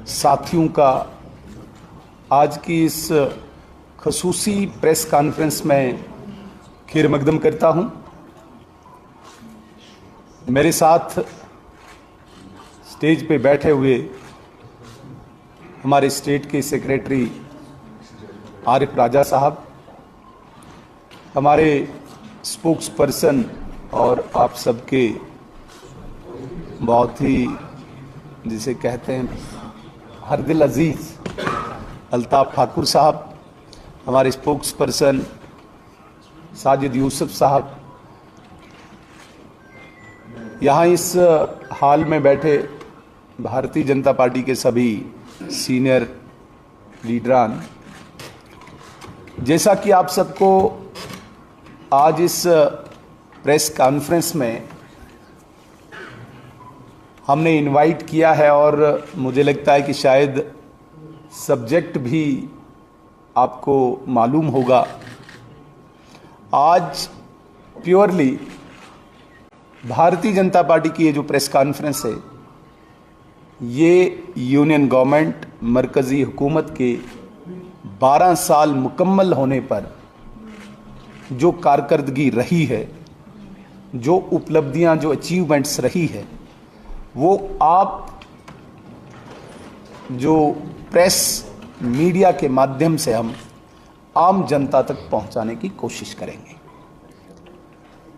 साथियों का आज की इस खसूसी प्रेस कॉन्फ्रेंस में खैर मकदम करता हूं। मेरे साथ स्टेज पे बैठे हुए हमारे स्टेट के सेक्रेटरी आरिफ राजा साहब, हमारे स्पोक्स पर्सन और आप सबके बहुत ही जिसे कहते हैं हर दिल अजीज अल्ताफ ठाकुर साहब, हमारे स्पोक्स पर्सन साजिद यूसुफ साहब, यहाँ इस हाल में बैठे भारतीय जनता पार्टी के सभी सीनियर लीडरान। जैसा कि आप सबको आज इस प्रेस कॉन्फ्रेंस में हमने इनवाइट किया है और मुझे लगता है कि शायद सब्जेक्ट भी आपको मालूम होगा। आज प्योरली भारतीय जनता पार्टी की ये जो प्रेस कॉन्फ्रेंस है, ये यूनियन गवर्नमेंट मरकज़ी हुकूमत के 12 साल मुकम्मल होने पर जो कारकर्दगी रही है, जो उपलब्धियां, जो अचीवमेंट्स रही है, वो आप जो प्रेस मीडिया के माध्यम से हम आम जनता तक पहुंचाने की कोशिश करेंगे।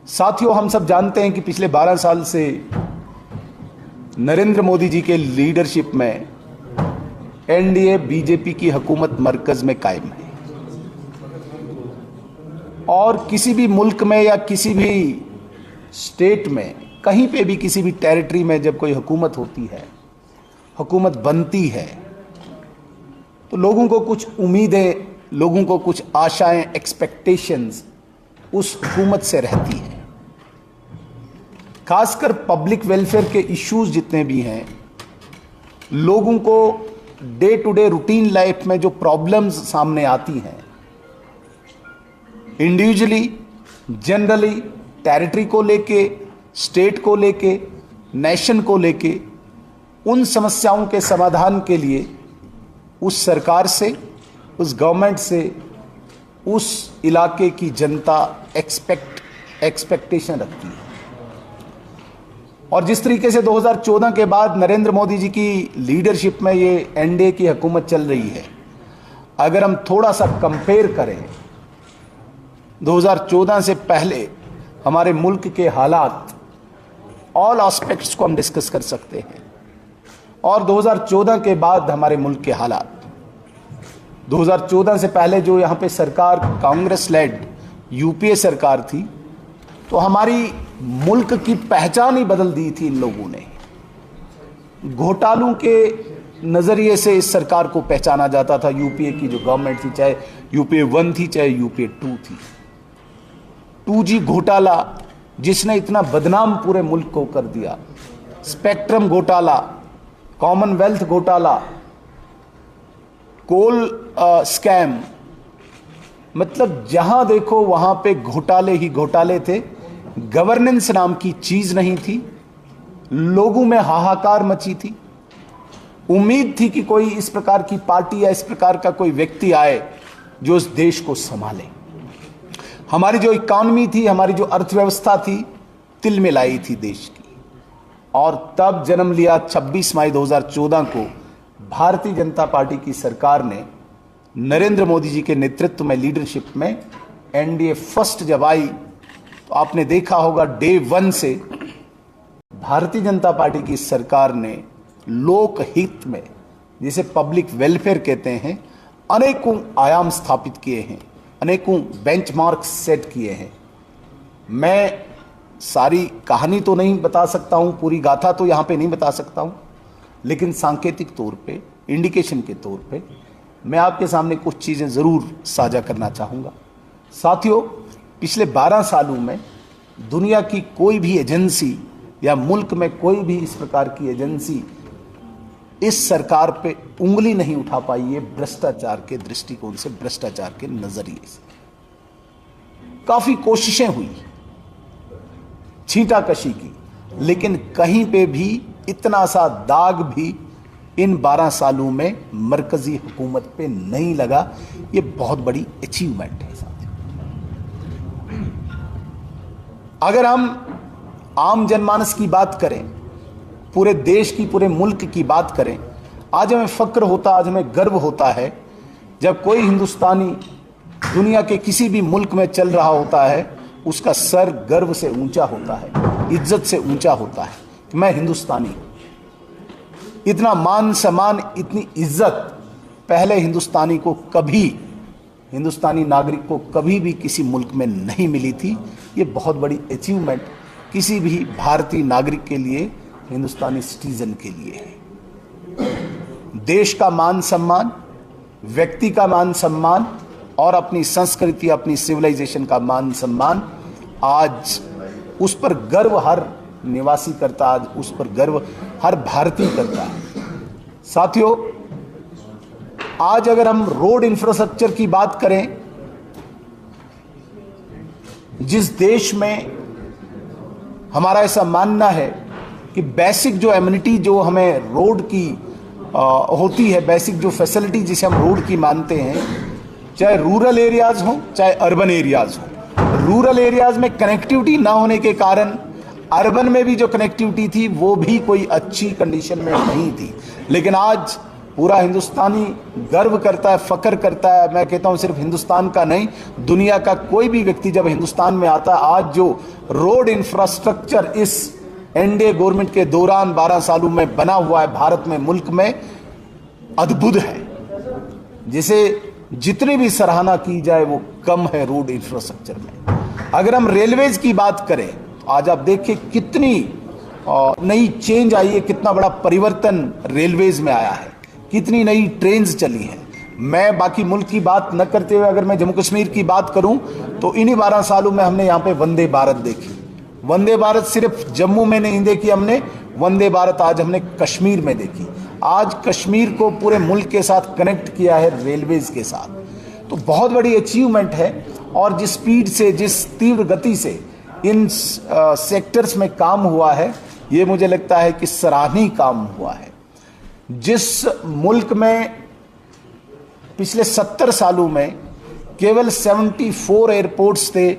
साथियों, हम सब जानते हैं कि पिछले 12 साल से नरेंद्र मोदी जी के लीडरशिप में एनडीए बीजेपी की हुकूमत मरकज में कायम है और किसी भी मुल्क में या किसी भी स्टेट में, कहीं पे भी, किसी भी टेरिटरी में जब कोई हुकूमत होती है, हुकूमत बनती है, तो लोगों को कुछ उम्मीदें, लोगों को कुछ आशाएं, एक्सपेक्टेशंस उस हुकूमत से रहती हैं। खासकर पब्लिक वेलफेयर के इश्यूज जितने भी हैं, लोगों को day to day routine life में जो प्रॉब्लम्स सामने आती हैं, इंडिविजुअली, जनरली, टेरिटरी को लेके, स्टेट को लेके, नेशन को लेके, उन समस्याओं के समाधान के लिए उस सरकार से, उस गवर्नमेंट से, उस इलाके की जनता एक्सपेक्टेशन रखती है। और जिस तरीके से 2014 के बाद नरेंद्र मोदी जी की लीडरशिप में ये एनडीए की हुकूमत चल रही है, अगर हम थोड़ा सा कंपेयर करें 2014 से पहले हमारे मुल्क के हालात, ऑल एस्पेक्ट्स को हम डिस्कस कर सकते हैं, और 2014 के बाद हमारे मुल्क के हालात। 2014 से पहले जो यहाँ पे सरकार कांग्रेस लेड यूपीए सरकार थी, तो हमारी मुल्क की पहचान ही बदल दी थी इन लोगों ने। घोटालों के नज़रिए से इस सरकार को पहचाना जाता था। यूपीए की जो गवर्नमेंट थी, चाहे यूपीए 1 थी, चाहे यूपीए 2 थी। 2G घोटाला जिसने इतना बदनाम पूरे मुल्क को कर दिया, स्पेक्ट्रम घोटाला, कॉमनवेल्थ घोटाला, कोल स्कैम, मतलब जहां देखो वहां पे घोटाले ही घोटाले थे। गवर्नेंस नाम की चीज नहीं थी। लोगों में हाहाकार मची थी। उम्मीद थी कि कोई इस प्रकार की पार्टी या इस प्रकार का कोई व्यक्ति आए जो इस देश को संभाले। हमारी जो इकॉनमी थी, हमारी जो अर्थव्यवस्था थी, तिलमिलाई थी देश की। और तब जन्म लिया 26 मई 2014 को भारतीय जनता पार्टी की सरकार ने, नरेंद्र मोदी जी के नेतृत्व में, लीडरशिप में एनडीए फर्स्ट जब आई, तो आपने देखा होगा डे 1 से भारतीय जनता पार्टी की सरकार ने लोकहित में, जिसे पब्लिक वेलफेयर कहते हैं, अनेकों आयाम स्थापित किए हैं, अनेकों बेंचमार्क सेट किए हैं। मैं सारी कहानी तो नहीं बता सकता हूं, पूरी गाथा तो यहां पे नहीं बता सकता हूं, लेकिन सांकेतिक तौर पे, इंडिकेशन के तौर पे मैं आपके सामने कुछ चीजें जरूर साझा करना चाहूंगा। साथियों, पिछले 12 सालों में दुनिया की कोई भी एजेंसी या मुल्क में कोई भी इस प्रकार की एजेंसी इस सरकार पे उंगली नहीं उठा पाई है भ्रष्टाचार के दृष्टिकोण से, भ्रष्टाचार के नजरिए से। काफी कोशिशें हुई छींटाकशी की, लेकिन कहीं पे भी इतना सा दाग भी इन 12 सालों में मरकजी हुकूमत पे नहीं लगा। ये बहुत बड़ी अचीवमेंट है साथियों। अगर हम आम जनमानस की बात करें, पूरे देश की, पूरे मुल्क की बात करें, आज हमें फक्र होता, आज हमें गर्व होता है जब कोई हिंदुस्तानी दुनिया के किसी भी मुल्क में चल रहा होता है, उसका सर गर्व से ऊंचा होता है, इज्जत से ऊंचा होता है कि मैं हिंदुस्तानी हूं। इतना मान सम्मान, इतनी इज्जत पहले हिंदुस्तानी को कभी, हिंदुस्तानी नागरिक को कभी भी किसी मुल्क में नहीं मिली थी। ये बहुत बड़ी अचीवमेंट किसी भी भारतीय नागरिक के लिए, हिंदुस्तानी सिटीजन के लिए है। देश का मान सम्मान, व्यक्ति का मान सम्मान और अपनी संस्कृति, अपनी सिविलाइजेशन का मान सम्मान, आज उस पर गर्व हर निवासी करता, आज उस पर गर्व हर भारतीय करता है। साथियों, आज अगर हम रोड इंफ्रास्ट्रक्चर की बात करें, जिस देश में हमारा ऐसा मानना है कि बेसिक जो एमिनिटी जो हमें रोड की होती है, बेसिक जो फैसिलिटी जिसे हम रोड की मानते हैं, चाहे रूरल एरियाज हो चाहे अर्बन एरियाज हो, रूरल एरियाज में कनेक्टिविटी ना होने के कारण अर्बन में भी जो कनेक्टिविटी थी वो भी कोई अच्छी कंडीशन में नहीं थी। लेकिन आज पूरा हिंदुस्तानी गर्व करता है, फख्र करता है। मैं कहता हूं सिर्फ हिंदुस्तान का नहीं, दुनिया का कोई भी व्यक्ति जब हिंदुस्तान में आता है, आज जो रोड इंफ्रास्ट्रक्चर इस एनडीए गवर्नमेंट के दौरान 12 सालों में बना हुआ है भारत में, मुल्क में, अद्भुत है, जिसे जितनी भी सराहना की जाए वो कम है रोड इंफ्रास्ट्रक्चर में। अगर हम रेलवेज की बात करें, आज आप देखिए कितनी नई चेंज आई है, कितना बड़ा परिवर्तन रेलवेज में आया है, कितनी नई ट्रेन्स चली हैं। मैं बाकी मुल्क की बात न करते हुए अगर मैं जम्मू कश्मीर की बात करूं तो इन्हीं 12 सालों में हमने यहाँ पे वंदे भारत देखी। वंदे भारत सिर्फ जम्मू में नहीं देखी हमने, वंदे भारत आज हमने कश्मीर में देखी। आज कश्मीर को पूरे मुल्क के साथ कनेक्ट किया है रेलवेज के साथ, तो बहुत बड़ी अचीवमेंट है। और जिस स्पीड से, जिस तीव्र गति से इन सेक्टर्स में काम हुआ है, ये मुझे लगता है कि सराहनीय काम हुआ है। जिस मुल्क में पिछले 70 सालों में केवल 74 एयरपोर्ट्स थे,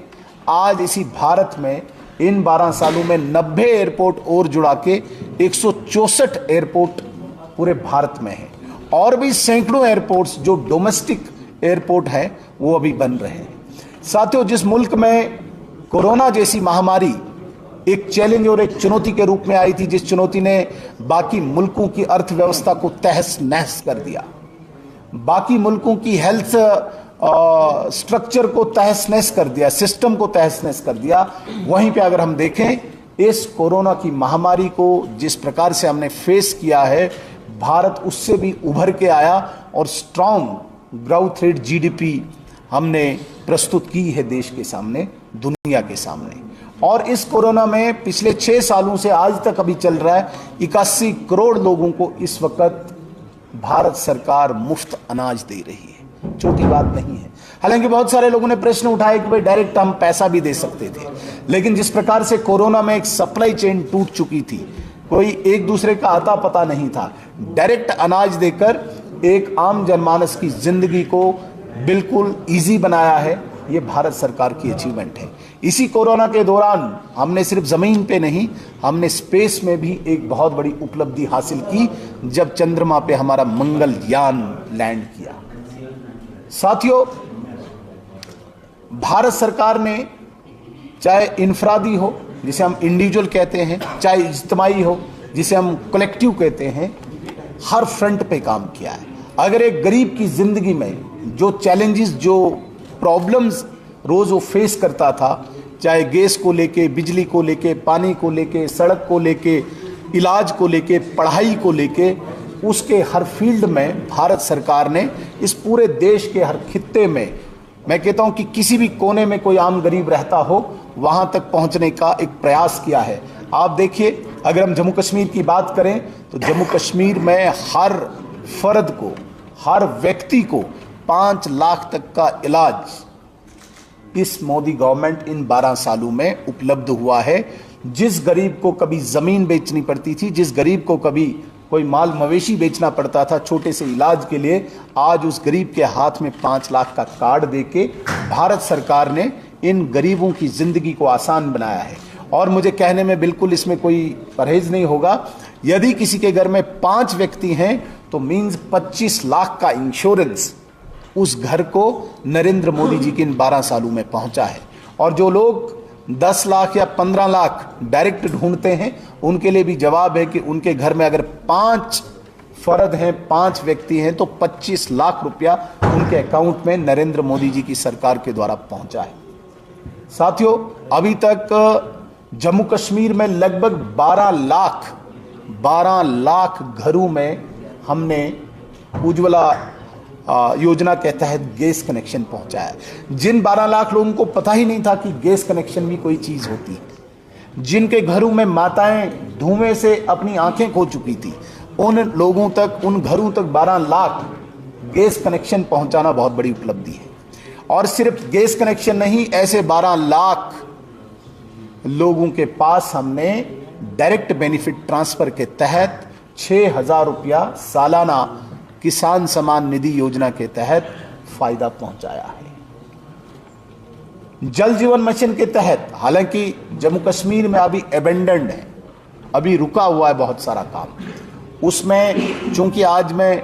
आज इसी भारत में इन 12 सालों में 90 एयरपोर्ट और जुड़ा के 164 एयरपोर्ट पूरे भारत में हैं। और भी सैकड़ों एयरपोर्ट्स जो डोमेस्टिक एयरपोर्ट हैं वो अभी बन रहे हैं। साथियों, जिस मुल्क में कोरोना जैसी महामारी एक चैलेंज और एक चुनौती के रूप में आई थी, जिस चुनौती ने बाकी मुल्कों की अर्थव्यवस्था को तहस नहस कर दिया, बाकी मुल्कों की हेल्थ स्ट्रक्चर को तहस नहस कर दिया, सिस्टम को तहस नहस कर दिया, वहीं पे अगर हम देखें इस कोरोना की महामारी को जिस प्रकार से हमने फेस किया है, भारत उससे भी उभर के आया और स्ट्रॉन्ग ग्रोथ रेट जीडीपी हमने प्रस्तुत की है देश के सामने, दुनिया के सामने। और इस कोरोना में पिछले 6 सालों से आज तक अभी चल रहा है, 81 करोड़ लोगों को इस वक्त भारत सरकार मुफ्त अनाज दे रही है। छोटी बात नहीं है। हालांकि बहुत सारे लोगों ने प्रश्न उठाया कि भाई डायरेक्ट हम पैसा भी दे सकते थे, लेकिन जिस प्रकार से कोरोना में एक सप्लाई चेन टूट चुकी थी, कोई एक दूसरे का आता पता नहीं था, डायरेक्ट अनाज देकर एक आम जनमानस की जिंदगी को बिल्कुल इजी बनाया है। ये भारत सरकार की अचीवमेंट है। इसी कोरोना के दौरान हमने सिर्फ जमीन पे नहीं, हमने स्पेस में भी एक बहुत बड़ी उपलब्धि हासिल की, जब चंद्रमा पे हमारा मंगलयान लैंड किया। साथियों, भारत सरकार ने चाहे इनफरादी हो जिसे हम इंडिविजुअल कहते हैं, चाहे इज्तिमाई हो जिसे हम कलेक्टिव कहते हैं, हर फ्रंट पे काम किया है। अगर एक गरीब की जिंदगी में जो चैलेंजेस, जो प्रॉब्लम्स रोज वो फेस करता था, चाहे गैस को लेके, बिजली को लेके, पानी को लेके, सड़क को लेके, इलाज को लेके, पढ़ाई को लेके, उसके हर फील्ड में भारत सरकार ने इस पूरे देश के हर खित्ते में, मैं कहता हूं कि किसी भी कोने में कोई आम गरीब रहता हो, वहां तक पहुंचने का एक प्रयास किया है। आप देखिए, अगर हम जम्मू कश्मीर की बात करें तो जम्मू कश्मीर में हर फर्द को, हर व्यक्ति को 5 लाख तक का इलाज इस मोदी गवर्नमेंट इन 12 सालों में उपलब्ध हुआ है। जिस गरीब को कभी जमीन बेचनी पड़ती थी, जिस गरीब को कभी कोई माल मवेशी बेचना पड़ता था छोटे से इलाज के लिए, आज उस गरीब के हाथ में 5 लाख का कार्ड देके भारत सरकार ने इन गरीबों की जिंदगी को आसान बनाया है। और मुझे कहने में बिल्कुल इसमें कोई परहेज नहीं होगा, यदि किसी के घर में 5 व्यक्ति हैं तो मीन्स 25 लाख का इंश्योरेंस उस घर को नरेंद्र मोदी जी के इन 12 सालों में पहुंचा है। और जो लोग 10 लाख या 15 लाख डायरेक्ट ढूंढते हैं, उनके लिए भी जवाब है कि उनके घर में अगर 5 फर्द हैं, 5 व्यक्ति हैं, तो 25 लाख रुपया उनके अकाउंट में नरेंद्र मोदी जी की सरकार के द्वारा पहुंचा है। साथियों, अभी तक जम्मू कश्मीर में लगभग 12 लाख घरों में हमने उज्ज्वला योजना के तहत गैस कनेक्शन पहुंचाया है। जिन 12 लाख लोगों को पता ही नहीं था कि गैस कनेक्शन भी कोई चीज होती है, जिनके घरों में माताएं धुएं से अपनी आंखें खो चुकी थी, उन लोगों तक, उन घरों तक 12 लाख गैस कनेक्शन पहुंचाना बहुत बड़ी उपलब्धि है। और सिर्फ गैस कनेक्शन नहीं, ऐसे 12 लाख लोगों के पास हमने डायरेक्ट बेनिफिट ट्रांसफर के तहत 6,000 रुपया सालाना किसान सम्मान निधि योजना के तहत फायदा पहुंचाया है। जल जीवन मिशन के तहत, हालांकि जम्मू कश्मीर में अभी एबेंडेंड है, अभी रुका हुआ है बहुत सारा काम, उसमें चूंकि आज मैं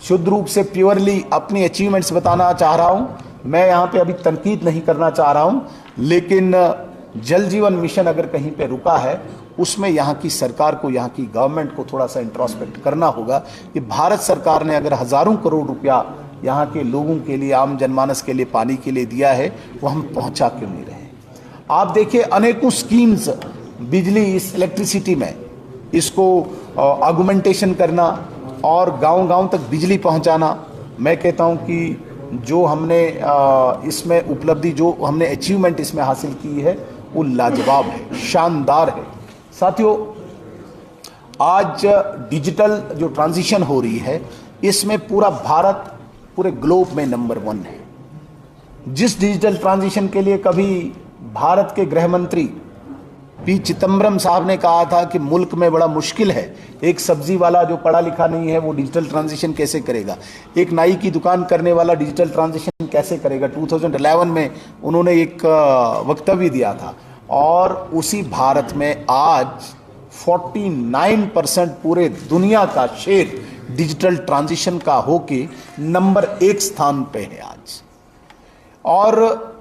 शुद्ध रूप से प्योरली अपनी अचीवमेंट्स बताना चाह रहा हूं, मैं यहां पे अभी तनकीद नहीं करना चाह रहा हूं, लेकिन जल जीवन मिशन अगर कहीं पे रुका है, उसमें यहाँ की सरकार को, यहाँ की गवर्नमेंट को थोड़ा सा इंट्रोस्पेक्ट करना होगा कि भारत सरकार ने अगर हजारों करोड़ रुपया यहाँ के लोगों के लिए, आम जनमानस के लिए, पानी के लिए दिया है, वो हम पहुँचा क्यों नहीं रहे। आप देखिए अनेकों स्कीम्स, बिजली, इस इलेक्ट्रिसिटी में इसको आर्गुमेंटेशन करना और गांव-गांव तक बिजली पहुंचाना, मैं कहता हूं कि जो हमने इसमें उपलब्धि, जो हमने अचीवमेंट इसमें हासिल की है, वो लाजवाब है, शानदार है। साथियों, आज डिजिटल जो ट्रांजिशन हो रही है, इसमें पूरा भारत पूरे ग्लोब में नंबर 1 है। जिस डिजिटल ट्रांजिशन के लिए कभी भारत के गृह मंत्री पी चिदम्बरम साहब ने कहा था कि मुल्क में बड़ा मुश्किल है, एक सब्जी वाला जो पढ़ा लिखा नहीं है वो डिजिटल ट्रांजिशन कैसे करेगा, एक नाई की दुकान करने वाला डिजिटल ट्रांजिशन कैसे करेगा, 2011 में उन्होंने एक वक्तव्य दिया था। और उसी भारत में आज 49% पूरे दुनिया का शेयर डिजिटल ट्रांजिशन का होके नंबर 1 स्थान पे है आज। और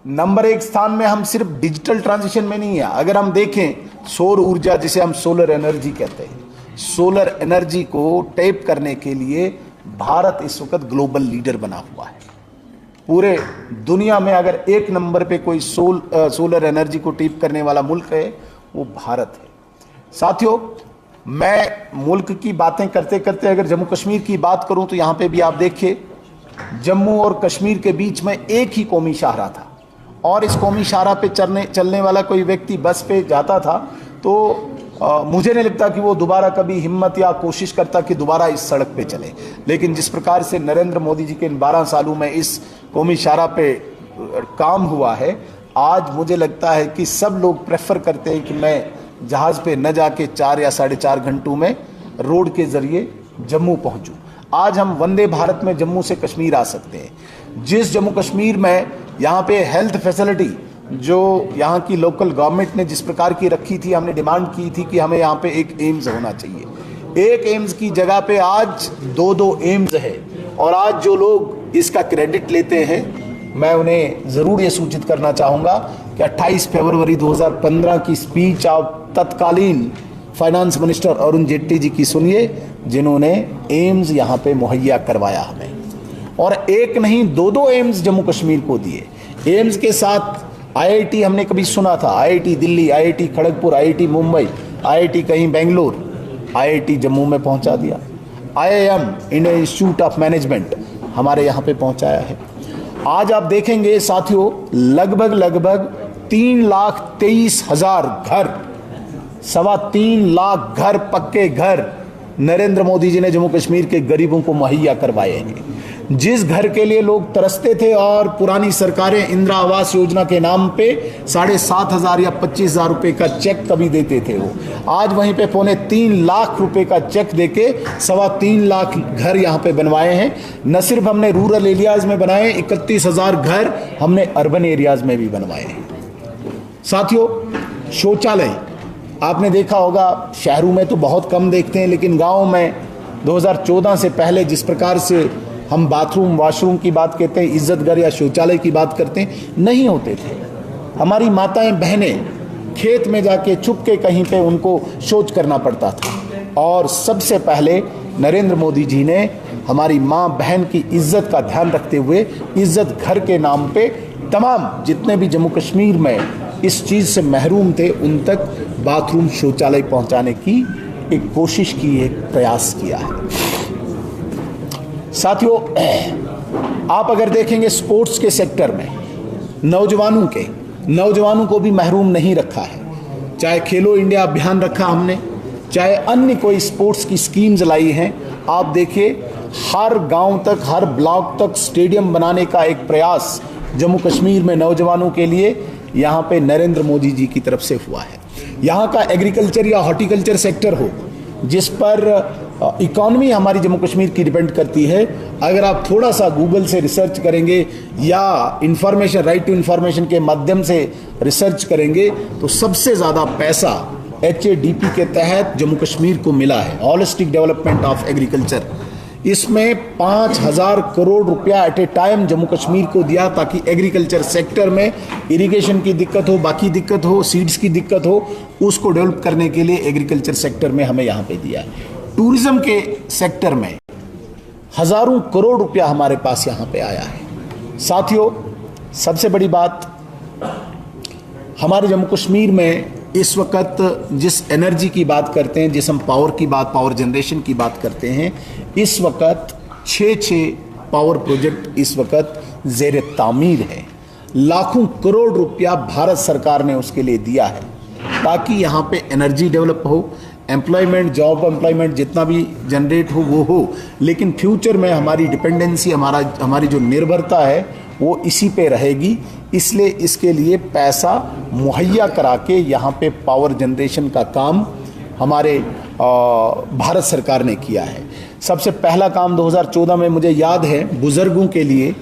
नंबर 1 स्थान में हम सिर्फ डिजिटल ट्रांजिशन में नहीं है, अगर हम देखें सौर ऊर्जा, जिसे हम सोलर एनर्जी कहते हैं, सोलर एनर्जी को टैप करने के लिए भारत इस वक्त ग्लोबल लीडर बना हुआ है। पूरे दुनिया में अगर 1 नंबर पे कोई सोलर एनर्जी को टैप करने वाला मुल्क है, वो भारत है। साथियों, मैं मुल्क की बातें करते करते अगर जम्मू कश्मीर की बात करूं तो यहां पे भी आप देखिए, जम्मू और कश्मीर के बीच में एक ही कौमी शाहरा था, और इस कौमी शाहरा पे चलने वाला कोई व्यक्ति बस पे जाता था तो मुझे नहीं लगता कि वो दोबारा कभी हिम्मत या कोशिश करता कि दोबारा इस सड़क पे चले। लेकिन जिस प्रकार से नरेंद्र मोदी जी के इन 12 सालों में इस कौमी शाहरा पे काम हुआ है, आज मुझे लगता है कि सब लोग प्रेफर करते हैं कि मैं जहाज़ पे न जाके 4 या 4.5 घंटों में रोड के ज़रिए जम्मू पहुँचूँ। आज हम वंदे भारत में जम्मू से कश्मीर आ सकते हैं। जिस जम्मू कश्मीर में यहाँ पे हेल्थ फैसिलिटी जो यहाँ की लोकल गवर्नमेंट ने जिस प्रकार की रखी थी, हमने डिमांड की थी कि हमें यहाँ पे एक एम्स होना चाहिए। एक एम्स की जगह पे आज 2-2 एम्स है। और आज जो लोग इसका क्रेडिट लेते हैं, मैं उन्हें ज़रूर ये सूचित करना चाहूँगा कि 28 फरवरी 2015 की स्पीच आप तत्कालीन फाइनेंस मिनिस्टर अरुण जेटली जी की सुनिए, जिन्होंने एम्स यहाँ पे मुहैया करवाया हमें। और एक नहीं 2-2 एम्स जम्मू कश्मीर को दिए। एम्स के साथ आईआईटी हमने कभी सुना था, IIT Delhi, IIT Kharagpur, IIT Mumbai, IIT कहीं बेंगलोर, आईआईटी जम्मू में पहुंचा दिया। IIM, Indian institute of management, हमारे यहाँ पे पहुंचाया है। आज आप देखेंगे साथियों, लगभग 3,23,000 घर, 3.25 लाख घर, पक्के घर नरेंद्र मोदी जी ने जम्मू कश्मीर के गरीबों को मुहैया करवाए हैं। जिस घर के लिए लोग तरसते थे और पुरानी सरकारें इंदिरा आवास योजना के नाम पे 7,500 या 25,000 रुपए का चेक कभी देते थे, वो आज वहीं पे 3.25 लाख रुपए का चेक देके 3.25 लाख घर यहाँ पे बनवाए हैं। न सिर्फ हमने रूरल एरियाज में बनाए, 31,000 घर हमने अर्बन एरियाज में भी बनवाए हैं। साथियों, शौचालय आपने देखा होगा, शहरों में तो बहुत कम देखते हैं, लेकिन गाँव में 2014 से पहले जिस प्रकार से हम बाथरूम वॉशरूम की बात करते हैं, इज्जत घर या शौचालय की बात करते हैं, नहीं होते थे। हमारी माताएं बहनें खेत में जाके छुप के कहीं पे उनको शौच करना पड़ता था। और सबसे पहले नरेंद्र मोदी जी ने हमारी माँ बहन की इज्जत का ध्यान रखते हुए इज्जत घर के नाम पे तमाम जितने भी जम्मू कश्मीर में इस चीज़ से महरूम थे उन तक बाथरूम शौचालय पहुँचाने की एक कोशिश की, एक प्रयास किया है। साथियों, आप अगर देखेंगे स्पोर्ट्स के सेक्टर में नौजवानों को भी महरूम नहीं रखा है। चाहे खेलो इंडिया अभियान रखा हमने, चाहे अन्य कोई स्पोर्ट्स की स्कीम्स लाई हैं। आप देखिए, हर गांव तक, हर ब्लॉक तक स्टेडियम बनाने का एक प्रयास जम्मू कश्मीर में नौजवानों के लिए यहाँ पे नरेंद्र मोदी जी की तरफ से हुआ है। यहाँ का एग्रीकल्चर या हॉर्टिकल्चर सेक्टर हो, जिस पर इकॉनमी हमारी जम्मू कश्मीर की डिपेंड करती है, अगर आप थोड़ा सा गूगल से रिसर्च करेंगे या इंफॉर्मेशन, राइट टू इंफॉर्मेशन के माध्यम से रिसर्च करेंगे, तो सबसे ज़्यादा पैसा HADP के तहत जम्मू कश्मीर को मिला है, हॉलिस्टिक डेवलपमेंट ऑफ एग्रीकल्चर। इसमें 5,000 करोड़ रुपया at a time Jammu Kashmir को दिया, ताकि एग्रीकल्चर सेक्टर में इरिगेशन की दिक्कत हो, बाकी दिक्कत हो, सीड्स की दिक्कत हो, उसको डेवलप करने के लिए एग्रीकल्चर सेक्टर में हमें यहाँ पे दिया है। टूरिज्म के सेक्टर में हजारों करोड़ रुपया हमारे पास यहाँ पे आया है। साथियों, सबसे बड़ी बात, हमारे जम्मू कश्मीर में इस वक्त जिस एनर्जी की बात करते हैं, जिस हम पावर जनरेशन की बात करते हैं, इस वक्त 6 पावर प्रोजेक्ट इस वक्त ज़ेर तामीर है। लाखों करोड़ रुपया भारत सरकार ने उसके लिए दिया है, ताकि यहाँ पे एनर्जी डेवलप हो, एम्प्लॉयमेंट, जॉब एम्प्लॉयमेंट जितना भी जनरेट हो वो हो, लेकिन फ्यूचर में हमारी डिपेंडेंसी, हमारी जो निर्भरता है वो इसी पे रहेगी। इसलिए इसके लिए पैसा मुहैया करा के यहाँ पे पावर जनरेशन का काम हमारे भारत सरकार ने किया है। सबसे पहला काम 2014 में मुझे याद है, बुज़ुर्गों के लिए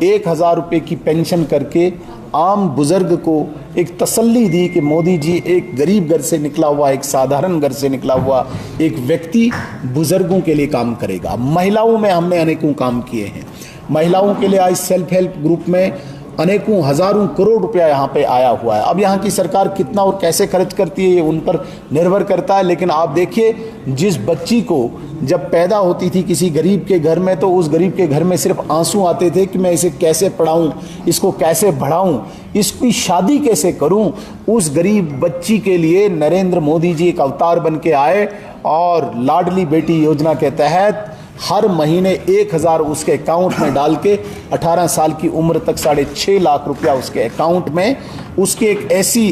1,000 रुपये की पेंशन करके आम बुजुर्ग को एक तसल्ली दी कि मोदी जी एक गरीब घर से निकला हुआ, एक साधारण घर से निकला हुआ एक व्यक्ति बुजुर्गों के लिए काम करेगा। महिलाओं में हमने अनेकों काम किए हैं। महिलाओं के लिए आज सेल्फ हेल्प ग्रुप में अनेकों हजारों करोड़ रुपया यहाँ पे आया हुआ है। अब यहाँ की सरकार कितना और कैसे खर्च करती है ये उन पर निर्भर करता है, लेकिन आप देखिए, जिस बच्ची को जब पैदा होती थी किसी गरीब के घर में, तो उस गरीब के घर में सिर्फ आंसू आते थे कि मैं इसे कैसे पढ़ाऊं, इसको कैसे बढ़ाऊं, इसकी शादी कैसे करूं। उस गरीब बच्ची के लिए नरेंद्र मोदी जी एक अवतार बन के आए और लाडली बेटी योजना के तहत हर महीने 1,000 उसके अकाउंट में डाल के 18 साल की उम्र तक 6.5 लाख रुपया उसके अकाउंट में, उसके एक ऐसी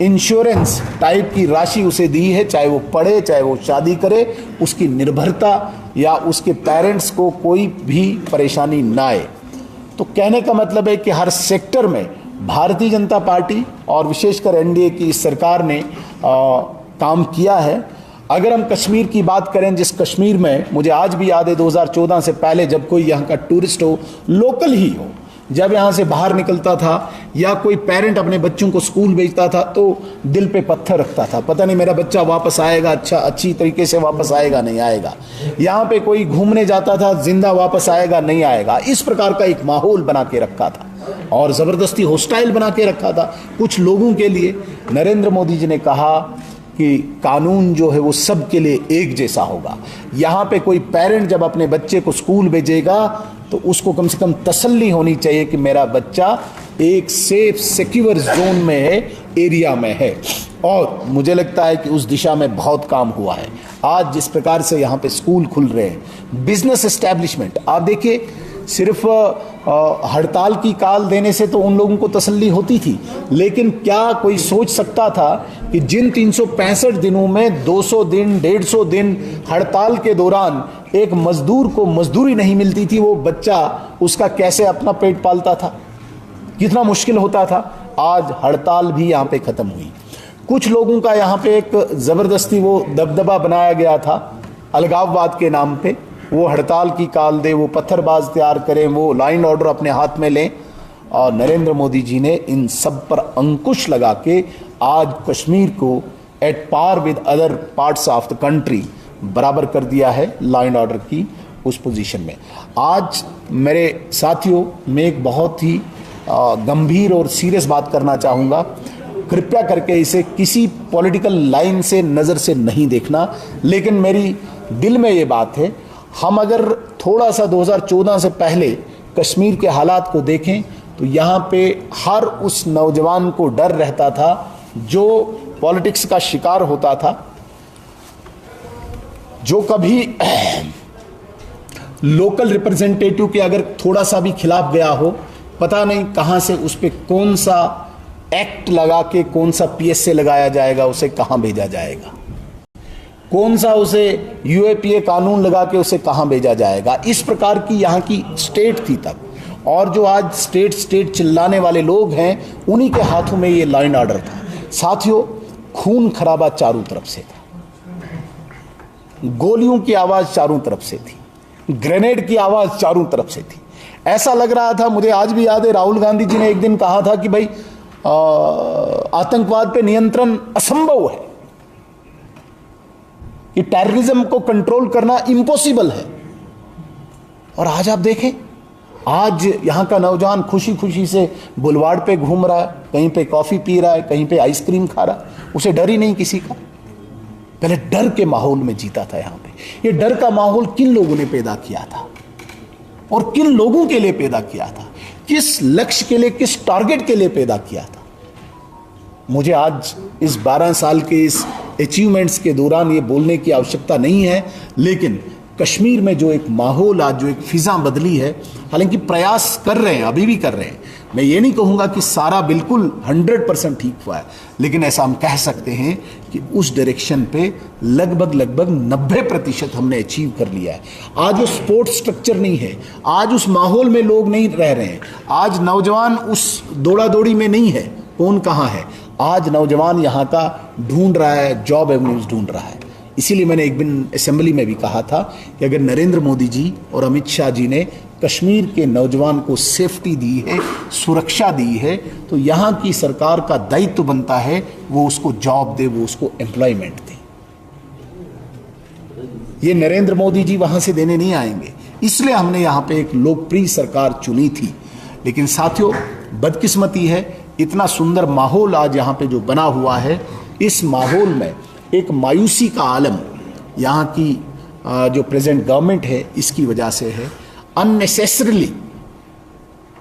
इंश्योरेंस टाइप की राशि उसे दी है, चाहे वो पढ़े चाहे वो शादी करे, उसकी निर्भरता या उसके पेरेंट्स को कोई भी परेशानी ना आए। तो कहने का मतलब है कि हर सेक्टर में भारतीय जनता पार्टी और विशेषकर NDA की सरकार ने काम किया है। अगर हम कश्मीर की बात करें, जिस कश्मीर में मुझे आज भी याद है 2014 से पहले जब कोई यहाँ का टूरिस्ट हो, लोकल ही हो, जब यहाँ से बाहर निकलता था या कोई पेरेंट अपने बच्चों को स्कूल भेजता था तो दिल पे पत्थर रखता था, पता नहीं मेरा बच्चा वापस आएगा, अच्छी तरीके से वापस आएगा नहीं आएगा। यहाँ पे कोई घूमने जाता था, जिंदा वापस आएगा नहीं आएगा। इस प्रकार का एक माहौल बना के रखा था और ज़बरदस्ती हॉस्टाइल बना के रखा था कुछ लोगों के लिए। नरेंद्र मोदी जी ने कहा कि कानून जो है वो सबके लिए एक जैसा होगा। यहाँ पे कोई पेरेंट जब अपने बच्चे को स्कूल भेजेगा तो उसको कम से कम तसल्ली होनी चाहिए कि मेरा बच्चा एक सेफ सिक्योर जोन में है, एरिया में है। और मुझे लगता है कि उस दिशा में बहुत काम हुआ है। आज जिस प्रकार से यहाँ पे स्कूल खुल रहे हैं, बिजनेस एस्टेब्लिशमेंट, आप देखिए, सिर्फ हड़ताल की काल देने से तो उन लोगों को तसल्ली होती थी, लेकिन क्या कोई सोच सकता था कि जिन 365 दिनों में 200 दिन 150 दिन हड़ताल के दौरान एक मजदूर को मजदूरी नहीं मिलती थी, वो बच्चा उसका कैसे अपना पेट पालता था, कितना मुश्किल होता था। आज हड़ताल भी यहाँ पे खत्म हुई। कुछ लोगों का यहाँ पे एक जबरदस्ती वो दबदबा बनाया गया था अलगाववाद के नाम पे, वो हड़ताल की काल दे, वो पत्थरबाज तैयार करें, वो लाइन ऑर्डर अपने हाथ में लें। और नरेंद्र मोदी जी ने इन सब पर अंकुश लगा के आज कश्मीर को at par with other parts of the country बराबर कर दिया है लॉ एंड ऑर्डर की उस पोजीशन में। आज मेरे साथियों, मैं एक बहुत ही गंभीर और सीरियस बात करना चाहूँगा। कृपया करके इसे किसी पॉलिटिकल लाइन से नज़र से नहीं देखना, लेकिन मेरी दिल में ये बात है, हम अगर थोड़ा सा 2014 से पहले कश्मीर के हालात को देखें तो यहाँ पे हर उस नौजवान को डर रहता था जो पॉलिटिक्स का शिकार होता था, जो कभी लोकल रिप्रेजेंटेटिव के अगर थोड़ा सा भी खिलाफ गया हो, पता नहीं कहां से उस पर कौन सा एक्ट लगा के, कौन सा पीएसए लगाया जाएगा, उसे कहां भेजा जाएगा, कौन सा उसे यूएपीए कानून लगा के उसे कहां भेजा जाएगा। इस प्रकार की यहाँ की स्टेट थी तब। और जो आज स्टेट स्टेट चिल्लाने वाले लोग हैं, उन्हीं के हाथों में ये लॉ एंड ऑर्डर था। साथियों, खून खराबा चारों तरफ से था, गोलियों की आवाज चारों तरफ से थी, ग्रेनेड की आवाज चारों तरफ से थी। ऐसा लग रहा था, मुझे आज भी याद है, राहुल गांधी जी ने एक दिन कहा था कि भाई आतंकवाद पे नियंत्रण असंभव है, कि टेररिज्म को कंट्रोल करना इम्पॉसिबल है। और आज आप देखें, आज यहां का नौजवान खुशी खुशी से बुलवाड़ पे घूम रहा है, कहीं पे कॉफी पी रहा है, कहीं पे आइसक्रीम खा रहा है, उसे डर ही नहीं किसी का। पहले डर के माहौल में जीता था यहां पे। ये डर का माहौल किन लोगों ने पैदा किया था और किन लोगों के लिए पैदा किया था, किस लक्ष्य के लिए, किस टारगेट के लिए पैदा किया था। मुझे आज इस 12 साल के इस अचीवमेंट्स के दौरान ये बोलने की आवश्यकता नहीं है, लेकिन कश्मीर में जो एक माहौल, आज जो एक फिजा बदली है, हालांकि प्रयास कर रहे हैं, अभी भी कर रहे हैं। मैं ये नहीं कहूँगा कि सारा बिल्कुल 100% ठीक हुआ है, लेकिन ऐसा हम कह सकते हैं कि उस डायरेक्शन पे लगभग 90% हमने अचीव कर लिया है। आज वो स्पोर्ट स्ट्रक्चर नहीं है, आज उस माहौल में लोग नहीं रह रहे हैं, आज नौजवान उस दौड़ा दौड़ी में नहीं है। कौन कहाँ है? आज नौजवान यहाँ का ढूंढ रहा है, जॉब एवेन्यूज ढूंढ रहा है। इसीलिए मैंने एक दिन असेंबली में भी कहा था कि अगर नरेंद्र मोदी जी और अमित शाह जी ने कश्मीर के नौजवान को सेफ्टी दी है, सुरक्षा दी है, तो यहाँ की सरकार का दायित्व बनता है वो उसको जॉब दे, वो उसको एम्प्लॉयमेंट दे। ये नरेंद्र मोदी जी वहाँ से देने नहीं आएंगे, इसलिए हमने यहाँ पे एक लोकप्रिय सरकार चुनी थी। लेकिन साथियों, बदकिस्मती है, इतना सुंदर माहौल आज यहाँ पे जो बना हुआ है, इस माहौल में एक मायूसी का आलम यहाँ की जो प्रेजेंट गवर्नमेंट है इसकी वजह से है। अननेसेसरीली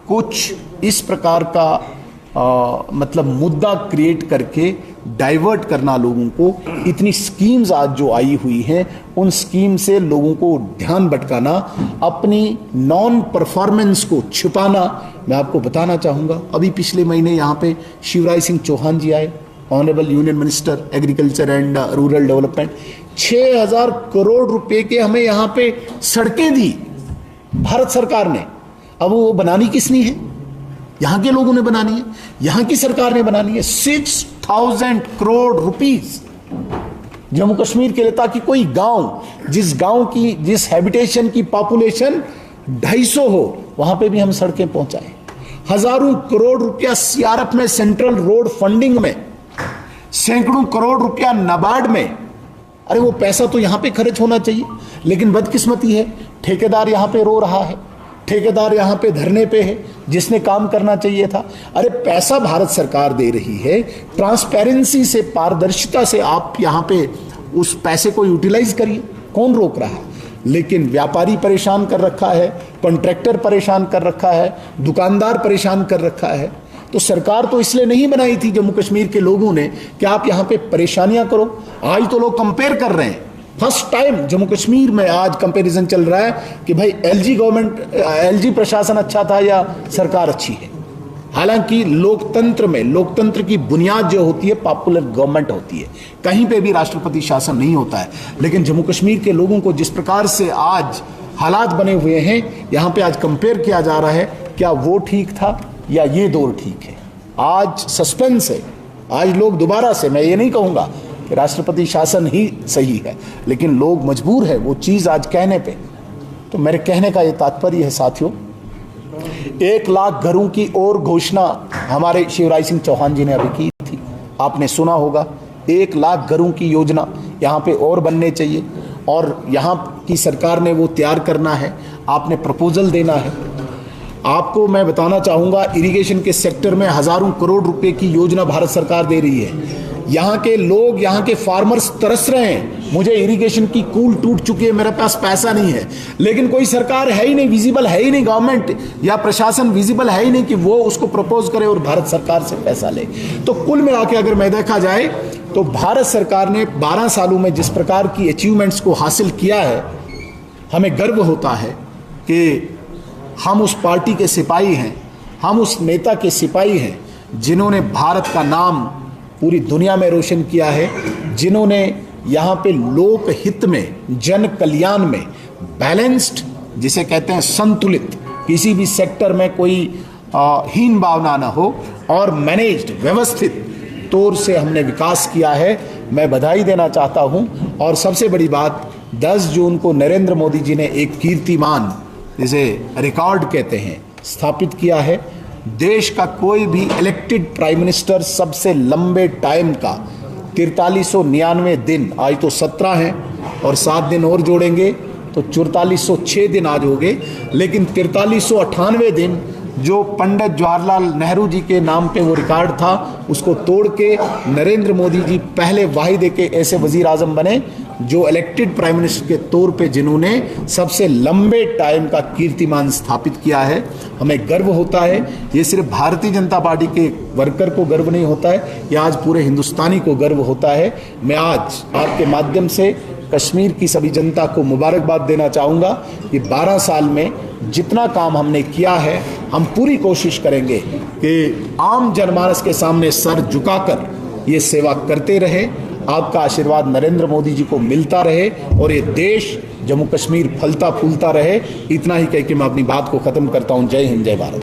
कुछ इस प्रकार का मतलब मुद्दा क्रिएट करके डाइवर्ट करना लोगों को, इतनी स्कीम्स आज जो आई हुई हैं उन स्कीम से लोगों को ध्यान भटकाना, अपनी नॉन परफॉर्मेंस को छुपाना। मैं आपको बताना चाहूँगा, अभी पिछले महीने यहाँ पे शिवराज सिंह चौहान जी आए, honourable union minister agriculture and rural development. 6000 crore रुपए के हमें यहाँ पे सड़कें दी भारत सरकार ने। अब वो बनानी किसने है? यहाँ के लोगों ने बनानी है, यहाँ की सरकार ने बनानी है। 6000 करोड़ रुपीस जम्मू कश्मीर के लिए, ताकि कोई गांव, जिस गांव की, जिस हैबिटेशन की पॉपुलेशन 250 हो, वहां पे भी हम सड़कें पहुंचाएं। हजारों करोड़ रुपया सीआरएफ में, सेंट्रल रोड फंडिंग में, सैकड़ों करोड़ रुपया नाबार्ड में। अरे वो पैसा तो यहां पे खर्च होना चाहिए, लेकिन बदकिस्मती है, ठेकेदार यहां पे रो रहा है, ठेकेदार यहां पे धरने पे है, जिसने काम करना चाहिए था। अरे पैसा भारत सरकार दे रही है, ट्रांसपेरेंसी से, पारदर्शिता से आप यहां पे उस पैसे को यूटिलाइज करिए, कौन रोक रहा है? लेकिन व्यापारी परेशान कर रखा है, कॉन्ट्रैक्टर परेशान कर रखा है, दुकानदार परेशान कर रखा है। तो सरकार तो इसलिए नहीं बनाई थी जम्मू कश्मीर के लोगों ने कि आप यहां पे परेशानियां करो। आज तो लोग कंपेयर कर रहे हैं, फर्स्ट टाइम जम्मू कश्मीर में आज कंपैरिजन चल रहा है कि भाई एलजी गवर्नमेंट, एलजी प्रशासन अच्छा था या सरकार अच्छी है। हालांकि लोकतंत्र में, लोकतंत्र की बुनियाद जो होती है पॉपुलर गवर्नमेंट होती है, कहीं पे भी राष्ट्रपति शासन नहीं होता है। लेकिन जम्मू कश्मीर के लोगों को जिस प्रकार से आज हालात बने हुए हैं, यहाँ पे आज कंपेयर किया जा रहा है, क्या वो ठीक था या ये दौर ठीक है। आज सस्पेंस है, आज लोग दोबारा से, मैं ये नहीं कहूँगा कि राष्ट्रपति शासन ही सही है, लेकिन लोग मजबूर है वो चीज़ आज कहने पे। तो मेरे कहने का ये तात्पर्य है साथियों, 1 लाख घरों की और घोषणा हमारे शिवराज सिंह चौहान जी ने अभी की थी, आपने सुना होगा। 1 लाख घरों की योजना यहाँ पे और बनने चाहिए, और यहाँ की सरकार ने वो तैयार करना है, आपने प्रपोजल देना है। आपको मैं बताना चाहूँगा, इरिगेशन के सेक्टर में हज़ारों करोड़ रुपए की योजना भारत सरकार दे रही है। यहाँ के लोग, यहाँ के फार्मर्स तरस रहे हैं, मुझे इरिगेशन की कूल टूट चुकी है, मेरे पास पैसा नहीं है, लेकिन कोई सरकार है ही नहीं, विजिबल है ही नहीं, गवर्नमेंट या प्रशासन विजिबल है ही नहीं कि वो उसको प्रपोज करे और भारत सरकार से पैसा ले। तो कुल मिला के अगर मैं देखा जाए तो भारत सरकार ने 12 सालों में जिस प्रकार की अचीवमेंट्स को हासिल किया है, हमें गर्व होता है कि हम उस पार्टी के सिपाही हैं, हम उस नेता के सिपाही हैं जिन्होंने भारत का नाम पूरी दुनिया में रोशन किया है, जिन्होंने यहाँ पे लोक हित में, जन कल्याण में बैलेंस्ड, जिसे कहते हैं संतुलित, किसी भी सेक्टर में कोई हीन भावना ना हो, और मैनेज्ड, व्यवस्थित तौर से हमने विकास किया है। मैं बधाई देना चाहता हूँ। और सबसे बड़ी बात, 10 जून को नरेंद्र मोदी जी ने एक कीर्तिमान, जिसे रिकॉर्ड कहते हैं, स्थापित किया है। देश का कोई भी इलेक्टेड प्राइम मिनिस्टर सबसे लंबे टाइम का 4399 दिन, आज तो 17 हैं और 7 दिन और जोड़ेंगे तो 4406 दिन आज हो गए, लेकिन 4398 दिन जो पंडित जवाहरलाल नेहरू जी के नाम पे वो रिकॉर्ड था, उसको तोड़ के नरेंद्र मोदी जी पहले वाहिद एक ऐसे वजीर आजम बने जो इलेक्टेड प्राइम मिनिस्टर के तौर पे जिन्होंने सबसे लंबे टाइम का कीर्तिमान स्थापित किया है। हमें गर्व होता है। ये सिर्फ भारतीय जनता पार्टी के वर्कर को गर्व नहीं होता है, ये आज पूरे हिंदुस्तानी को गर्व होता है। मैं आज आपके माध्यम से कश्मीर की सभी जनता को मुबारकबाद देना चाहूँगा कि 12 साल में जितना काम हमने किया है, हम पूरी कोशिश करेंगे कि आम जनमानस के सामने सर झुकाकर ये सेवा करते रहे। आपका आशीर्वाद नरेंद्र मोदी जी को मिलता रहे और ये देश, जम्मू कश्मीर फलता फूलता रहे। इतना ही कह के मैं अपनी बात को खत्म करता हूँ। जय हिंद, जय भारत।